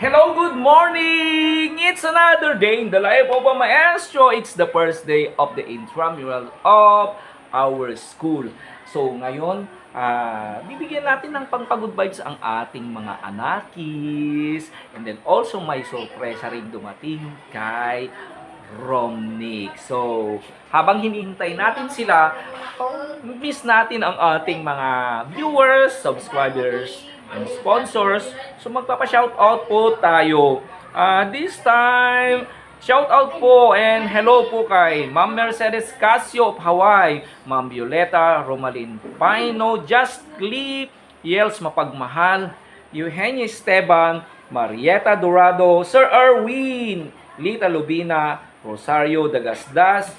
Hello, good morning! It's another day in the life of a maestro. It's the first day of the intramural of our school. So ngayon, bibigyan natin ng pang-good vibes ang ating mga anakis. And then also may sorpresa rin dumating kay Romnick. So, habang hinihintay natin sila, miss natin ang ating mga viewers, subscribers, and sponsors. So, magpapa-shoutout po tayo. This time, shoutout po and hello po kay Ma'am Mercedes Casio of Hawaii, Ma'am Violeta Romalin Paino, Just Clip, Yels Mapagmahal, Eugenia Esteban, Marieta Dorado, Sir Erwin, Lita Lubina, Rosario Dagasdas,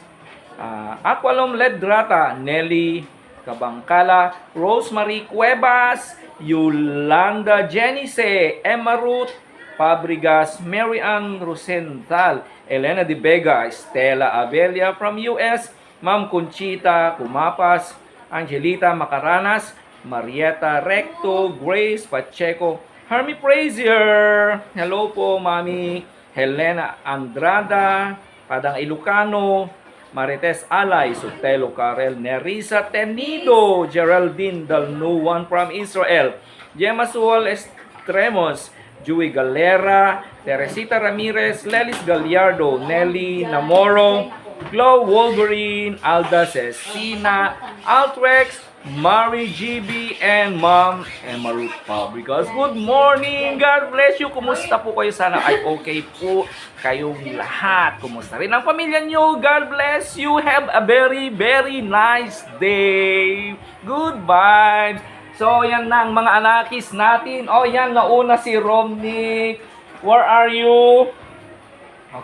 Aqualom Ledrata, Nelly Kabangkala, Rosemary Cuevas, Yolanda Jenice, Emma Ruth Fabregas, Mary Ann Rosenthal, Elena De Vega, Stella Avelia from US, Ma'am Conchita Kumapas, Angelita Macaranas, Marieta Recto, Grace Pacheco, Hermie Frazier, hello po Mami, Helena Andrada, Padang Ilocano, Marites Alay, Sotelo Karel, Nerissa Tenido, Geraldine Dalnuan from Israel, Gemma Sual Estremos, Joey Galera, Teresita Ramirez, Lelis Gallardo, Nelly Namoro, Glow Wolverine, Alda Cecina, Altrex, Mari GB, and Ma'am Emma Ruth Fabregas. Good morning! God bless you! Kumusta po kayo? Sana ay okay po kayong lahat. Kumusta rin ang pamilya nyo? God bless you! Have a very, very nice day! Good vibes! So, yan na ang mga anakis natin. Oh, yan, nauna si Romnick. Where are you?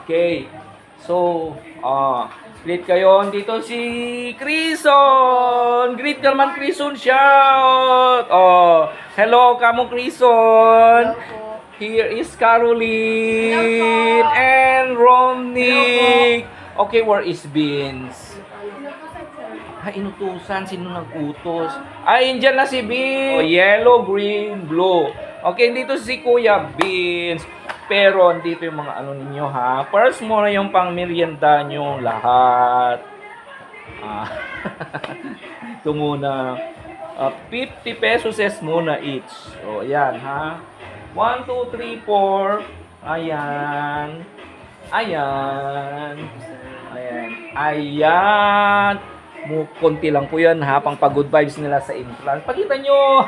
Okay. So, greet kayo. Dito si Crison. Greet ka naman, Crison. Shout. Hello, kamo Crison. Here is Caroline and Romnick. Okay, where is Beans? Inutusan. Sino nag-utos? Indian na si Beans. Yellow, green, blue. Okay, dito si Kuya Beans. Pero dito yung mga ano ninyo ha. First muna yung pang merienda nyo lahat. Ito muna. 50 pesos is muna each. So, ayan ha. 1, 2, 3, 4. Ayan. Ayan. Ayan. Ayan. Konti lang po yan ha, pang pag-good vibes nila sa entrance. Pakita nyo,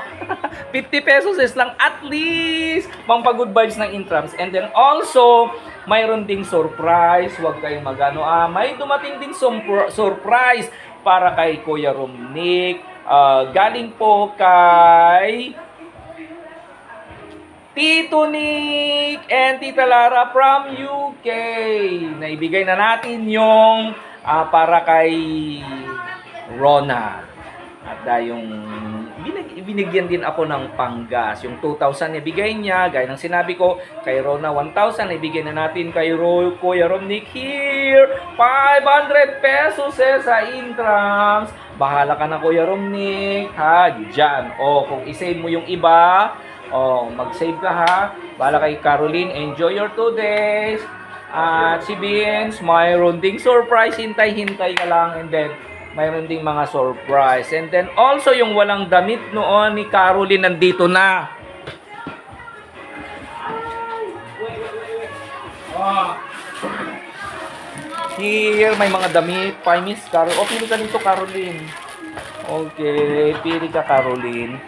50 pesos is lang at least pang pag-good vibes ng entrance. And then also, mayroon ding surprise. Huwag kayong magano. May dumating ding surprise para kay Kuya Romnick. Galing po kay Tito Nick and Tita Lara from UK. Naibigay na natin yung para kay Rona. At yung binigyan din ako ng panggas. Yung 2,000 ibigay niya, gaya ng sinabi ko, kay Rona 1,000, ibigay na natin kay Kuya Romnick here. 500 pesos sa intrams. Bahala ka na Kuya Romnick, ha? Diyan. Kung isave mo yung iba, mag-save ka ha. Bahala kay Caroline, enjoy your 2 days. At si Beans, mayroon ding surprise, hintay-hintay ka lang, and then mayroon ding mga surprise. And then also yung walang damit noon ni Caroline nandito na. Here, may mga damit. Miss Caroline. Pili ka dito, Caroline. Okay, pili ka, Caroline.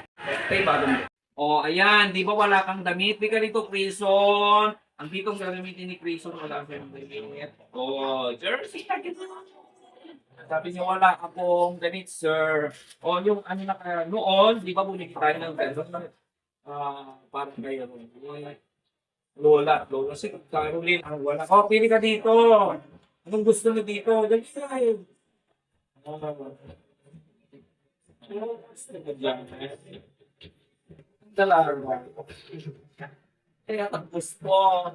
Ayan, di ba wala kang damit? Pili ka dito, Crison. Ang ditong gagamitin ni Crison, wala siyang damit. Jersey. Sabi niyo wala akong damit, sir. Yung ano na kaya noon, di ba bumili tayo ng gano'n? Parang kayo. Lola. Si Caroline, wala. Pili ka dito. Anong gusto niyo dito? Dali tayo. Gusto niyo dyan. Dalawa. Kaya tapos po.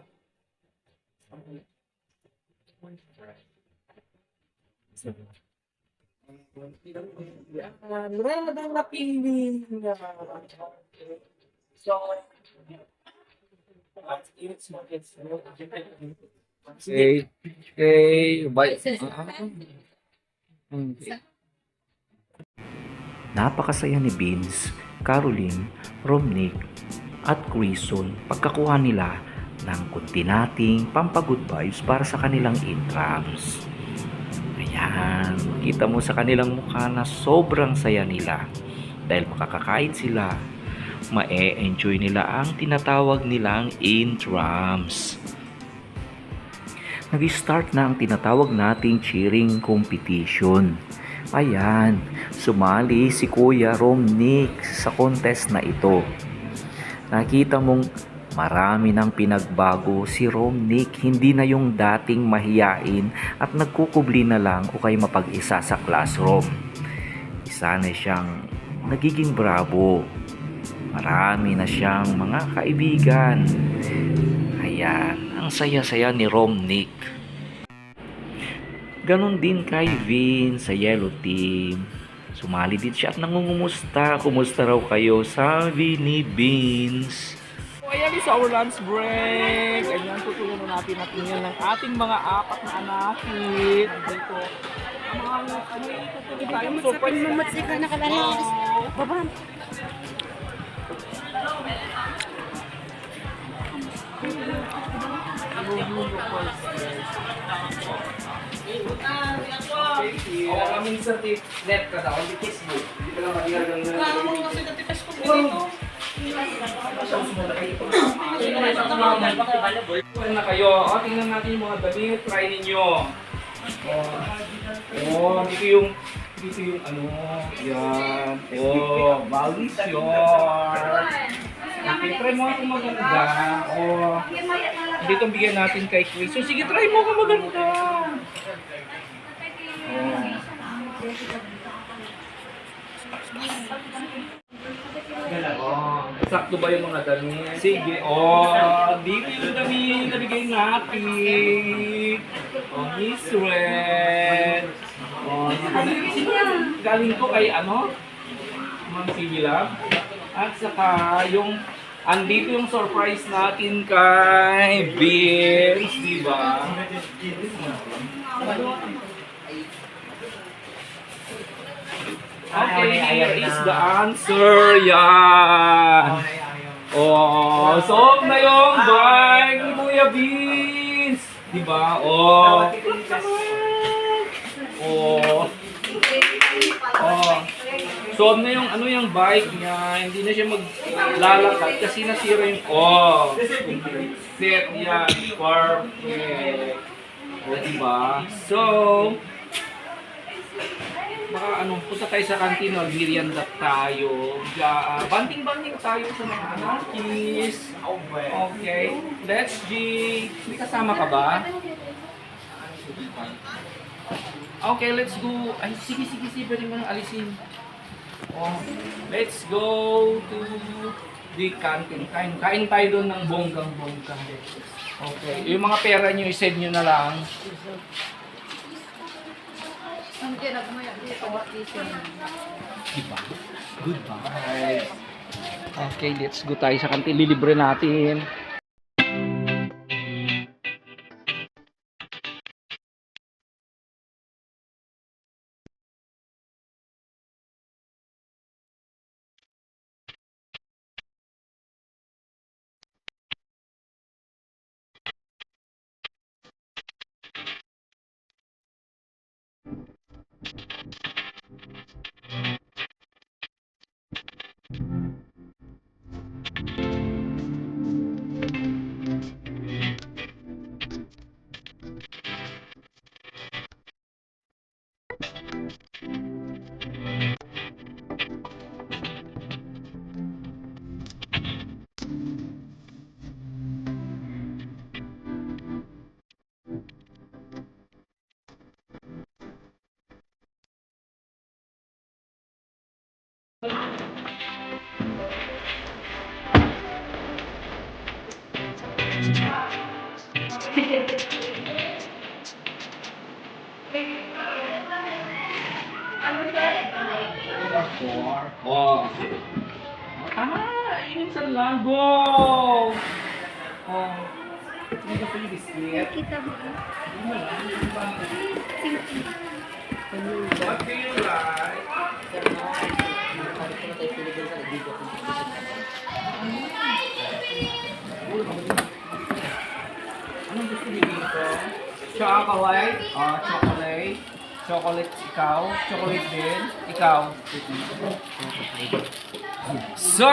Meron napili. So, Okay. Okay. Bye. Okay. Napakasaya ni Vince, Caroline, Romnick at Quezon pagkakuha nila ng kunti nating pampagood vibes para sa kanilang intrams. Ayan, kita mo sa kanilang mukha na sobrang saya nila dahil makakakain sila, ma-enjoy nila ang tinatawag nilang intrams. Nag-start na ang tinatawag nating cheering competition. Ayan, sumali si Kuya Romnick sa contest na ito. Nakita mong marami nang pinagbago si Romnick, hindi na yung dating mahiyain at nagkukubli na lang o kay mapag-isa sa classroom. Isa na siyang nagiging bravo. Marami na siyang mga kaibigan. Ayan, ang saya-saya ni Romnick. Ganon din kay Vin sa Yellow Team. Sumali din siya at nangungumusta. Kumusta raw kayo? Sabi ni Vince. So, ayan is our lunch break. Ayan, tutulungan natin yan ng ating mga apat na anakit. Dito. Ang mga tutulungan tayo. Surprise na. Matsika na kalala. Baba. Oh, minsan net ka daw, di Facebook. Hindi ka lang mag-iarang na. Ako kasi natipas ko dito. Tingnan na kayo. O, tingnan natin yung mga damit. Try ninyo. Dito yung ano. Yan. Oh, balis yun. Okay, try mo kung maganda. Oh, dito bigyan natin kay Chris. So, sige, try mo kung maganda. Oh. Oh, sakto ba yung mga damit? Sige. Oh, dito yung damit na bigay natin. Oh, Miss Red. Oh, galing ko kay ano? Ma'am Sigilab. At saka yung andito yung surprise natin kay Vince, di ba? Okay, here is the answer. Yan. Oh, solve na yung bike ni Kuya Vince. Di ba? Oh. Oh. Oh. Solve na yung ano yung bike niya. Hindi na siya maglalakad kasi nasira yung set yan. Perfect. O, diba? So, baka ano, punta tayo sa kantin o merienda tayo. Banding-banding tayo sa mga anarkies. Okay. Let's G. May kasama ka ba? Okay, let's go. Ay, sige, pwede mo nang alisin. Oh, let's go to the canteen. Kain tayo doon ng bonggang-bonggang. Okay. Yung mga pera nyo, i-save nyo na lang. Diba? Goodbye. Okay, let's go tayo sa kantin. Lilibre natin. Oh. Ah, yun sa lago. Oh. Hindi gusto yung biscuit. Kita mo. What do you like? Anong gusto niyo dito? Chocolate? Chocolate. Chocolate ikaw. Chocolate din. Ikaw. So!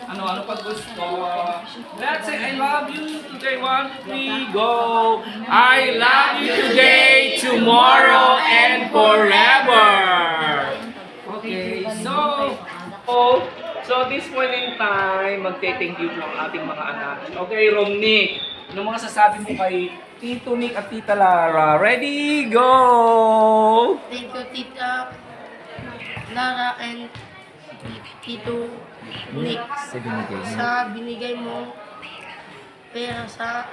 Ano pag gusto? Let's say I love you today, 1, 2, 3, go! I love you today, tomorrow, and forever! Okay, so this point in time, magte-thank you po ang ating mga anak. Okay, Romnick, ano mga sasabi mo kay Tito Nick at Tita Lara? Ready, go! Thank you, Tita Lara and Tito Nick sa binigay mo pera Sa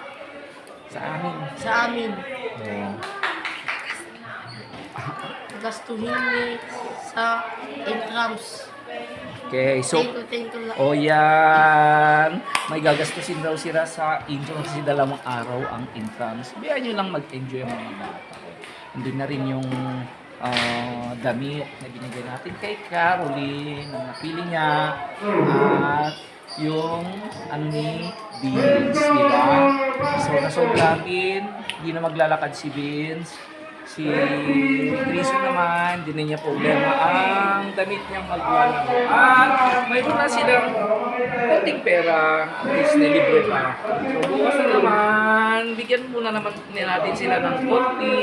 amin. sa amin. Oh. Gastuhin ni sa intrams. Okay, so Thank you. o yan, may gagastusin daw sila sa intro kasi dalawang araw ang intrams. Biyan nyo lang mag-enjoy ang mga bata. Andun na rin yung damit na binigay natin kay Caroline, ang napili niya, at yung ano ni Vince, di ba? So nasobratin, hindi na maglalakad si Vince. Si Criso naman, hindi na niya problema ang damit niyang maglalaro. At mayroon na silang konting pera, at least nilibre pa. So bukas na naman, bigyan muna naman natin sila ng konti.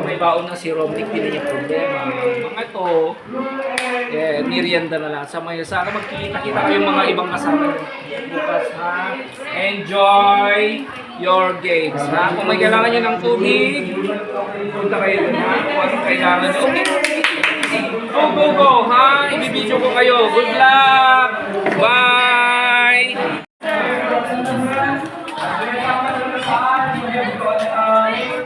May baon na si Romnick, hindi na niya problema. Mga ito, merienda na lang. Sana magkikita-kita kayong mga ibang kasama niyo bukas, ha? Enjoy your games, ha? Kung may kailangan nyo ng tubig, punta kayo dun, ha? Kung anong kailangan nyo. Okay, go, ha? Ibibidyo ko kayo. Good luck! Bye!